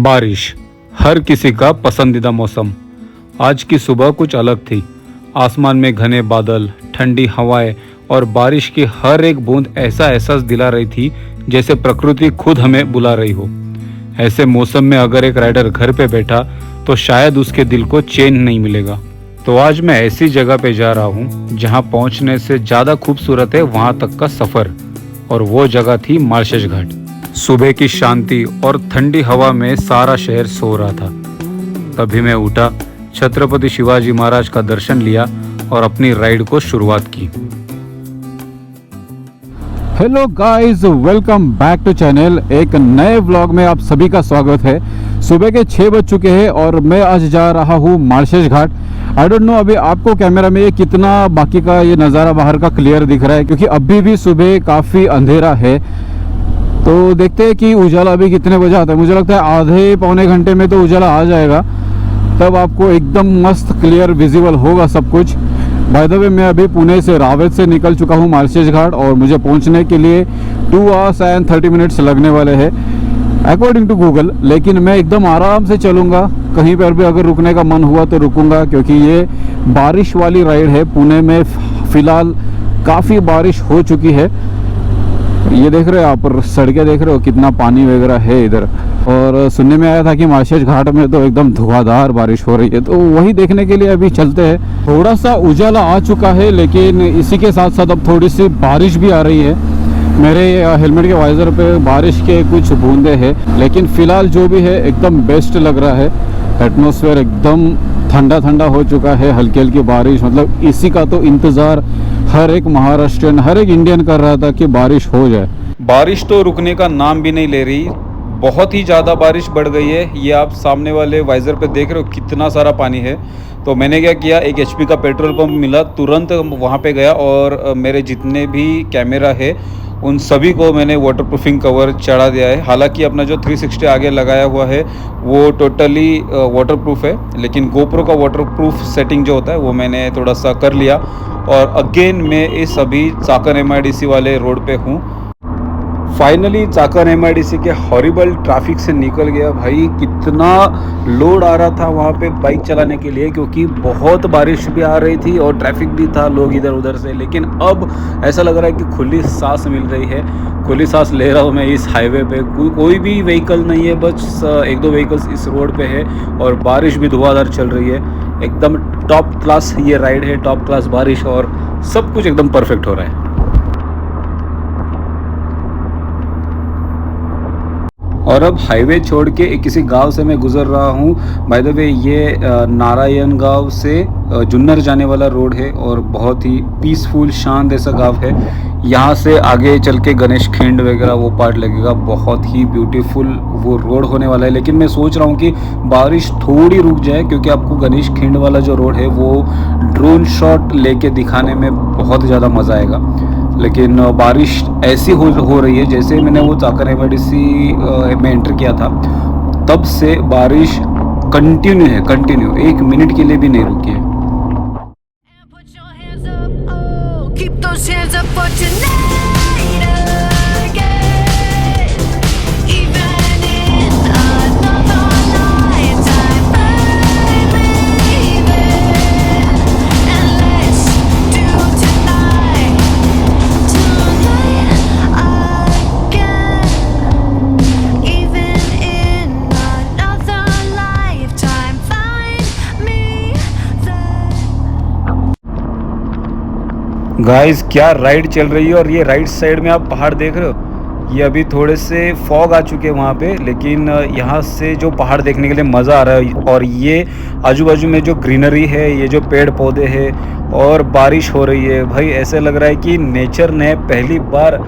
बारिश हर किसी का पसंदीदा मौसम। आज की सुबह कुछ अलग थी। आसमान में घने बादल, ठंडी हवाएं और बारिश की हर एक बूंद ऐसा एहसास दिला रही थी जैसे प्रकृति खुद हमें बुला रही हो। ऐसे मौसम में अगर एक राइडर घर पे बैठा तो शायद उसके दिल को चैन नहीं मिलेगा। तो आज मैं ऐसी जगह पे जा रहा हूँ जहाँ पहुँचने से ज़्यादा खूबसूरत है वहाँ तक का सफ़र, और वो जगह थी मार्शेस घाट। सुबह की शांति और ठंडी हवा में सारा शहर सो रहा था। तभी मैं उठा, छत्रपति शिवाजी महाराज का दर्शन लिया और अपनी राइड को शुरुआत की। Hello guys, welcome back to channel. एक नए व्लॉग में आप सभी का स्वागत है। सुबह के 6 बज चुके हैं और मैं आज जा रहा हूँ marches Ghat. I don't know अभी आपको कैमरा में ये कितना बाकी का ये नज़ारा बाहर का क्लियर दिख रहा है, क्योंकि अभी भी सुबह काफ़ी अंधेरा है। तो देखते हैं कि उजाला अभी कितने बजे आता है। मुझे लगता है आधे पौने घंटे में तो उजाला आ जाएगा, तब आपको एकदम मस्त क्लियर विजिबल होगा सब कुछ। बाय द वे, मैं अभी पुणे से रावेत से निकल चुका हूँ मार्शेस घाट, और मुझे पहुँचने के लिए 2 आवर्स एंड 30 मिनट्स लगने वाले हैं अकॉर्डिंग टू गूगल। लेकिन मैं एकदम आराम से चलूँगा, कहीं पर भी अगर रुकने का मन हुआ तो रुकूंगा, क्योंकि ये बारिश वाली राइड है। पुणे में फ़िलहाल काफ़ी बारिश हो चुकी है। ये देख रहे हो आप, सड़कें देख रहे हो कितना पानी वगैरह है इधर। और सुनने में आया था कि मार्शेस घाट में तो एकदम धुआंधार बारिश हो रही है, तो वही देखने के लिए अभी चलते हैं। थोड़ा सा उजाला आ चुका है, लेकिन इसी के साथ साथ अब थोड़ी सी बारिश भी आ रही है। मेरे हेलमेट के वाइजर पे बारिश के कुछ बूंदे हैं, लेकिन फ़िलहाल जो भी है एकदम बेस्ट लग रहा है। एटमॉस्फेयर एकदम ठंडा ठंडा हो चुका है। हल्की हल्की बारिश, मतलब इसी का तो इंतज़ार हर एक महाराष्ट्रियन, हर एक इंडियन कर रहा था कि बारिश हो जाए। बारिश तो रुकने का नाम भी नहीं ले रही। बहुत ही ज़्यादा बारिश बढ़ गई है। ये आप सामने वाले वाइज़र पे देख रहे हो कितना सारा पानी है। तो मैंने क्या किया, एक HP का पेट्रोल पंप मिला, तुरंत वहाँ पे गया और मेरे जितने भी कैमरा है उन सभी को मैंने वाटरप्रूफिंग कवर चढ़ा दिया है। हालांकि अपना जो 360 आगे लगाया हुआ है वो टोटली वाटरप्रूफ है, लेकिन गोप्रो का वाटरप्रूफ सेटिंग जो होता है वो मैंने थोड़ा सा कर लिया। और अगेन मैं इस अभी चाकन MIDC वाले रोड पे हूँ। फाइनली चाकन MIDC के हॉरिबल ट्रैफिक से निकल गया। भाई कितना लोड आ रहा था वहाँ पे बाइक चलाने के लिए, क्योंकि बहुत बारिश भी आ रही थी और ट्रैफिक भी था, लोग इधर उधर से। लेकिन अब ऐसा लग रहा है कि खुली सांस मिल रही है। खुली सांस ले रहा हूँ मैं इस हाईवे पे। कोई भी व्हीकल नहीं है, बस 1-2 व्हीकल्स इस रोड पे है और बारिश भी धुआंधार चल रही है। एकदम टॉप क्लास ये राइड है, टॉप क्लास बारिश, और सब कुछ एकदम परफेक्ट हो रहा है। और अब हाईवे छोड़ के किसी गांव से मैं गुजर रहा हूँ। बाय द वे, ये नारायण गांव से जुन्नर जाने वाला रोड है और बहुत ही पीसफुल शांत ऐसा गांव है। यहाँ से आगे चल के गणेश खिंड वगैरह वो पार्ट लगेगा, बहुत ही ब्यूटीफुल वो रोड होने वाला है। लेकिन मैं सोच रहा हूँ कि बारिश थोड़ी रुक जाए, क्योंकि आपको गणेश खिंड वाला जो रोड है वो ड्रोन शॉट लेके दिखाने में बहुत ज़्यादा मज़ा आएगा। लेकिन बारिश ऐसी हो रही है जैसे मैंने वो चाकन MIDC में एंटर किया था, तब से बारिश कंटिन्यू है, कंटिन्यू, 1 मिनट के लिए भी नहीं रुकी है। गाइस क्या राइड चल रही है। और ये राइट साइड में आप पहाड़ देख रहे हो, ये अभी थोड़े से फॉग आ चुके हैं वहाँ पे, लेकिन यहाँ से जो पहाड़ देखने के लिए मज़ा आ रहा है। और ये आजू बाजू में जो ग्रीनरी है, ये जो पेड़ पौधे हैं, और बारिश हो रही है, भाई ऐसे लग रहा है कि नेचर ने पहली बार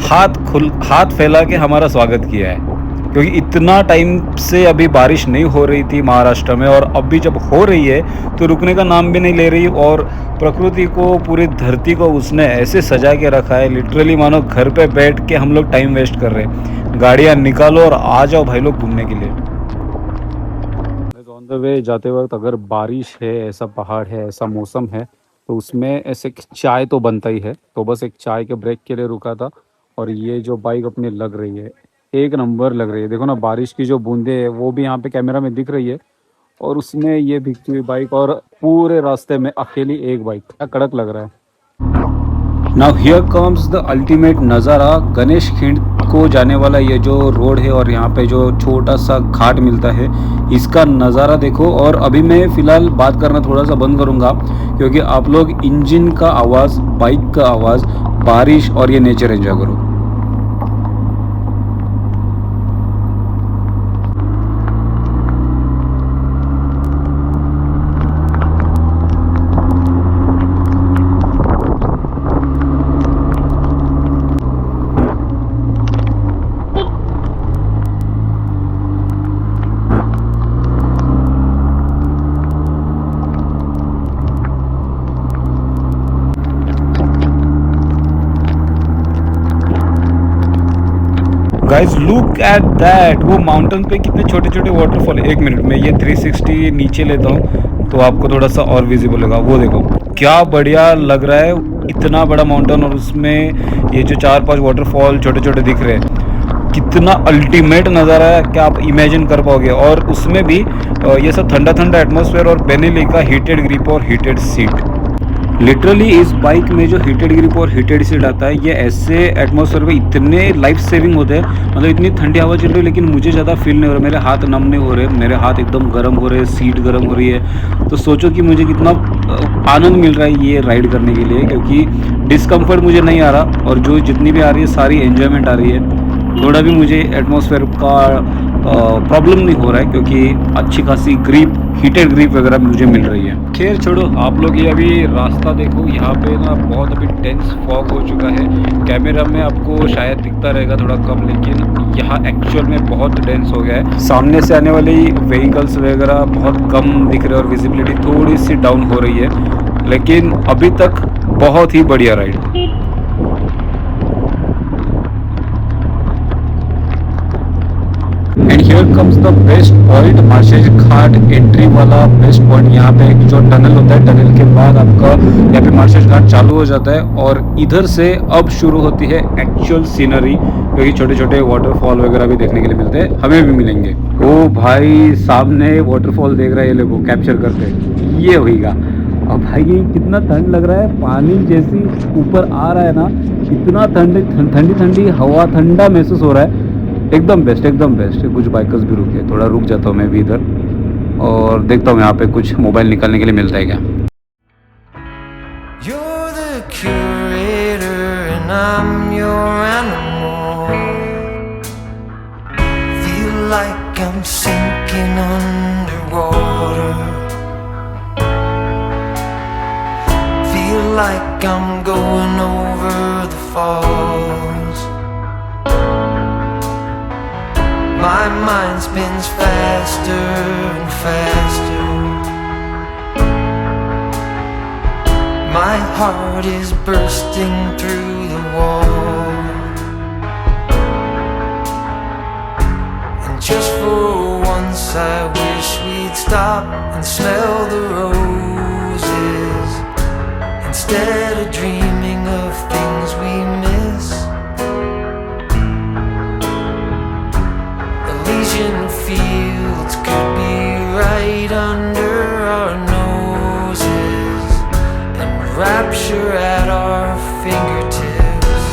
हाथ फैला के हमारा स्वागत किया है। क्योंकि इतना टाइम से अभी बारिश नहीं हो रही थी महाराष्ट्र में, और अभी जब हो रही है तो रुकने का नाम भी नहीं ले रही। और प्रकृति को, पूरी धरती को उसने ऐसे सजा के रखा है, लिटरली मानो घर पे बैठ के हम लोग टाइम वेस्ट कर रहे हैं। गाड़ियाँ निकालो और आ जाओ भाई लोग घूमने के लिए। ऑन द वे जाते वक्त अगर बारिश है, ऐसा पहाड़ है, ऐसा मौसम है, तो उसमें ऐसे चाय तो बनता ही है। तो बस एक चाय के ब्रेक के लिए रुका था, और ये जो बाइक अपनी लग रही है एक नंबर लग रही है। देखो ना, बारिश की जो बूंदे है वो भी यहाँ पे कैमरा में दिख रही है, और उसमें ये भीगती हुई बाइक, और पूरे रास्ते में अकेली एक बाइक। क्या कड़क लग रहा है। Now here comes the ultimate नज़ारा। गणेश खिंड को जाने वाला ये जो रोड है और यहाँ पे जो छोटा सा घाट मिलता है, इसका नज़ारा देखो। और अभी मैं फ़िलहाल बात करना थोड़ा सा बंद करूँगा, क्योंकि आप लोग इंजन का आवाज़, बाइक का आवाज़, बारिश और ये नेचर एंजॉय करो। गाइज लुक एट दैट, वो माउंटेन पे कितने छोटे छोटे वाटरफॉल है। एक मिनट में ये 360 नीचे लेता हूँ तो आपको थोड़ा सा और विजिबल होगा। वो देखो क्या बढ़िया लग रहा है, इतना बड़ा माउंटेन और उसमें ये जो 4-5 वाटरफॉल छोटे छोटे दिख रहे हैं। कितना अल्टीमेट नज़ारा है, क्या आप इमेजिन कर पाओगे। और उसमें भी ये सब ठंडा ठंडा एटमॉस्फेयर और बेनेली का हीटेड ग्रिप और हीटेड सीट। लिटरली इस बाइक में जो हीटेड ग्रिप और हीटेड सीट आता है, ये ऐसे एटमॉस्फेयर में इतने लाइफ सेविंग होते हैं। मतलब इतनी ठंडी हवा चल रही है लेकिन मुझे ज़्यादा फील नहीं हो रहा, मेरे हाथ नम नहीं हो रहे, मेरे हाथ एकदम गर्म हो रहे हैं, सीट गर्म हो रही है। तो सोचो कि मुझे कितना आनंद मिल रहा है ये राइड करने के लिए, क्योंकि डिस्कम्फर्ट मुझे नहीं आ रहा, और जो जितनी भी आ रही है सारी एन्जॉयमेंट आ रही है। थोड़ा भी मुझे एटमॉस्फेयर का प्रॉब्लम नहीं हो रहा है, क्योंकि अच्छी खासी ग्रिप, हीटेड ग्रिप वगैरह मुझे मिल रही है। खैर छोड़ो, आप लोग ये अभी रास्ता देखो, यहाँ पे ना बहुत अभी डेंस फॉग हो चुका है। कैमरा में आपको शायद दिखता रहेगा थोड़ा कम, लेकिन यहाँ एक्चुअल में बहुत डेंस हो गया है। सामने से आने वाली व्हीकल्स वगैरह बहुत कम दिख रहे हैं और विजिबिलिटी थोड़ी सी डाउन हो रही है, लेकिन अभी तक बहुत ही बढ़िया ride. And here comes the best point, marshes Ghat entry वाला बेस्ट पॉइंट। यहाँ पे एक जो टनल होता है, टनल के बाद आपका यहाँ पे मार्शेज घाट चालू हो जाता है, और इधर से अब शुरू होती है एक्चुअल सीनरी, क्योंकि छोटे छोटे वाटरफॉल वगैरह भी देखने के लिए मिलते हैं, हमें भी मिलेंगे। ओ भाई, सामने वाटरफॉल देख रहा है, ये लोगो कैप्चर करते ये होगा। अब भाई कितना ठंड लग रहा है, पानी जैसी ऊपर आ रहा है ना, इतना ठंडी ठंडी ठंडी हवा, ठंडा महसूस हो रहा है। एकदम बेस्ट, एकदम बेस्ट। कुछ बाइकर्स भी रुके, थोड़ा रुक जाता हूँ मैं भी इधर और देखता हूँ यहाँ पे कुछ मोबाइल निकालने के लिए मिलता है क्या। You're the curator and I'm your animal. Feel like I'm sinking underwater. Feel like I'm going over the falls. My mind spins faster and faster. My heart is bursting through the wall. And just for once I wish we'd stop and smell the roses, instead of dreaming of things we miss. Elysian fields could be right under our noses, and rapture at our fingertips.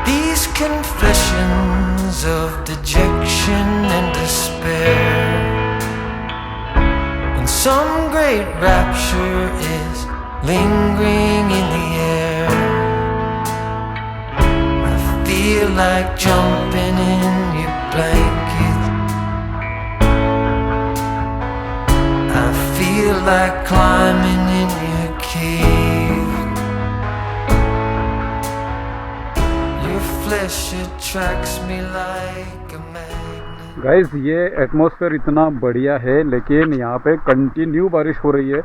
These confessions of dejection and despair, when some great rapture is lingering in the air, I feel like jumping in your blanket. I feel like climbing in your cave. Your flesh attracts me like a magnet. Guys ये atmosphere इतना बढ़िया है, लेकिन यहाँ पे continue बारिश हो रही है।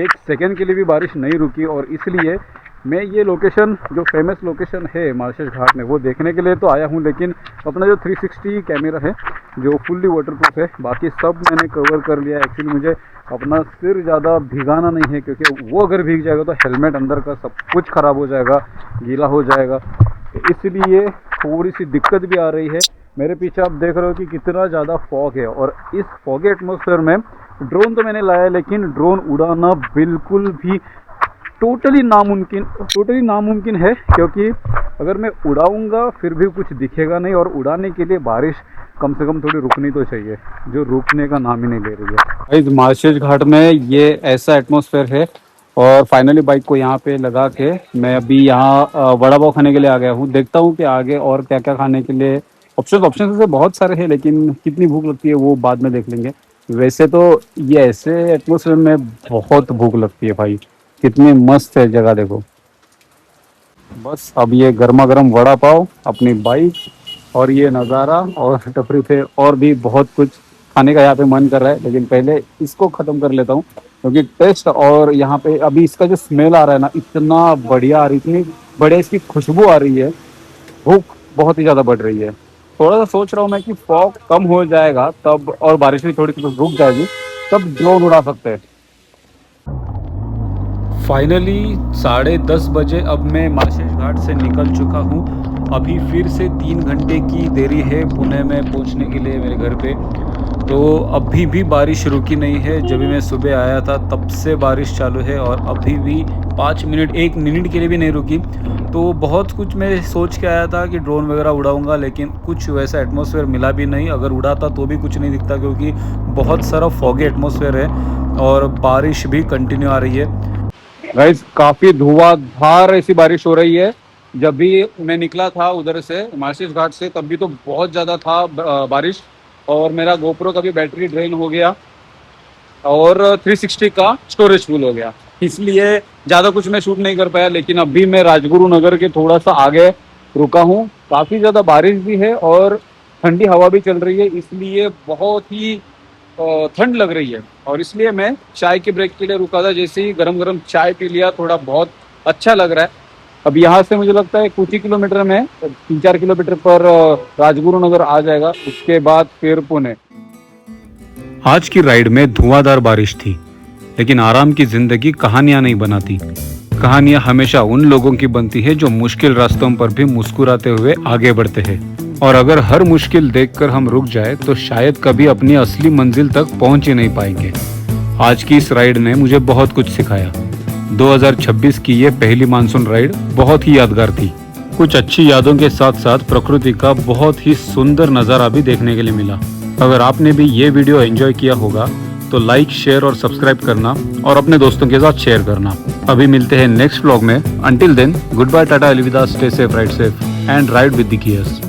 एक सेकेंड के लिए भी बारिश नहीं रुकी, और इसलिए मैं ये लोकेशन जो फेमस लोकेशन है मार्शेस घाट में वो देखने के लिए तो आया हूँ, लेकिन अपना जो 360 कैमरा है जो फुल्ली वाटरप्रूफ है, बाकी सब मैंने कवर कर लिया। एक्चुअली मुझे अपना सिर ज़्यादा भिगाना नहीं है, क्योंकि वो अगर भीग जाएगा तो हेलमेट अंदर का सब कुछ ख़राब हो जाएगा, गीला हो जाएगा। इसलिए थोड़ी सी दिक्कत भी आ रही है। मेरे पीछे आप देख रहे हो कि कितना ज़्यादा फॉग है, और इस फॉगी एटमॉस्फेयर में ड्रोन तो मैंने लाया, लेकिन ड्रोन उड़ाना बिल्कुल भी टोटली नामुमकिन है, क्योंकि अगर मैं उड़ाऊंगा फिर भी कुछ दिखेगा नहीं, और उड़ाने के लिए बारिश कम से कम थोड़ी रुकनी तो चाहिए, जो रुकने का नाम ही नहीं ले रही है। इस मार्शेस घाट में ये ऐसा एटमॉस्फेयर है, और फाइनली बाइक को यहाँ पे लगा के मैं अभी यहाँ वड़ा पाव खाने के लिए आ गया हूँ। देखता हूँ कि आगे और क्या क्या खाने के लिए ऑप्शन से बहुत सारे हैं, लेकिन कितनी भूख लगती है वो बाद में देख लेंगे। वैसे तो ये ऐसे एटमॉस्फेयर में बहुत भूख लगती है भाई, कितनी मस्त है जगह देखो। बस अब ये गर्मा गर्म वड़ा पाव, अपनी बाइक और ये नज़ारा, और टपरी पे और भी बहुत कुछ खाने का यहाँ पे मन कर रहा है, लेकिन पहले इसको ख़त्म कर लेता हूँ, क्योंकि टेस्ट और यहाँ पे अभी इसका जो स्मेल आ रहा है ना, इतना बढ़िया आ रही, इतनी बढ़िया इसकी खुशबू आ रही है, भूख बहुत ही ज़्यादा बढ़ रही है। थोड़ा सा सोच रहा हूँ मैं कि फॉग कम हो जाएगा तब, और बारिश भी थोड़ी सी रुक जाएगी, तब ड्रोन उड़ा सकते हैं। फाइनली 10:30 बजे अब मैं मार्शेस घाट से निकल चुका हूँ। अभी फिर से 3 घंटे की देरी है पुणे में पहुँचने के लिए मेरे घर पे। तो अभी भी बारिश रुकी नहीं है, जब भी मैं सुबह आया था तब से बारिश चालू है, और अभी भी 1 मिनट के लिए भी नहीं रुकी। तो बहुत कुछ मैं सोच के आया था कि ड्रोन वगैरह उड़ाऊंगा, लेकिन कुछ वैसा एटमॉस्फेयर मिला भी नहीं। अगर उड़ाता तो भी कुछ नहीं दिखता, क्योंकि बहुत सारा फॉगी एटमॉस्फेयर है और बारिश भी कंटिन्यू आ रही है। गाइस काफ़ी धुआंधार ऐसी बारिश हो रही है। जब भी मैं निकला था उधर से मार्शेस घाट से, तब भी तो बहुत ज़्यादा था बारिश, और मेरा गोप्रो का भी बैटरी ड्रेन हो गया, और 360 का स्टोरेज फुल हो गया, इसलिए ज़्यादा कुछ मैं शूट नहीं कर पाया। लेकिन अभी मैं राजगुरु नगर के थोड़ा सा आगे रुका हूँ। काफ़ी ज़्यादा बारिश भी है और ठंडी हवा भी चल रही है, इसलिए बहुत ही ठंड लग रही है, और इसलिए मैं चाय के ब्रेक के लिए रुका था। जैसे ही गरम गरम चाय पी लिया, थोड़ा बहुत अच्छा लग रहा है। अब यहाँ से मुझे लगता है कुछ ही किलोमीटर में, 3-4 किलोमीटर पर राजगुरु नगर आ जाएगा, उसके बाद फिर पुणे। आज की राइड में धुआंधार बारिश थी, लेकिन आराम की जिंदगी कहानियां नहीं बनाती। कहानियां हमेशा उन लोगों की बनती है जो मुश्किल रास्तों पर भी मुस्कुराते हुए आगे बढ़ते हैं। और अगर हर मुश्किल देखकर हम रुक जाए तो शायद कभी अपनी असली मंजिल तक पहुंच ही नहीं पाएंगे। आज की इस राइड ने मुझे बहुत कुछ सिखाया। 2026 की ये पहली मानसून राइड बहुत ही यादगार थी। कुछ अच्छी यादों के साथ साथ प्रकृति का बहुत ही सुंदर नज़ारा भी देखने के लिए मिला। अगर आपने भी ये वीडियो एंजॉय किया होगा तो लाइक, शेयर और सब्सक्राइब करना, और अपने दोस्तों के साथ शेयर करना। अभी मिलते हैं नेक्स्ट व्लॉग में। Until then, goodbye, ta-ta, अलविदा, stay safe, ride safe and ride with the gears.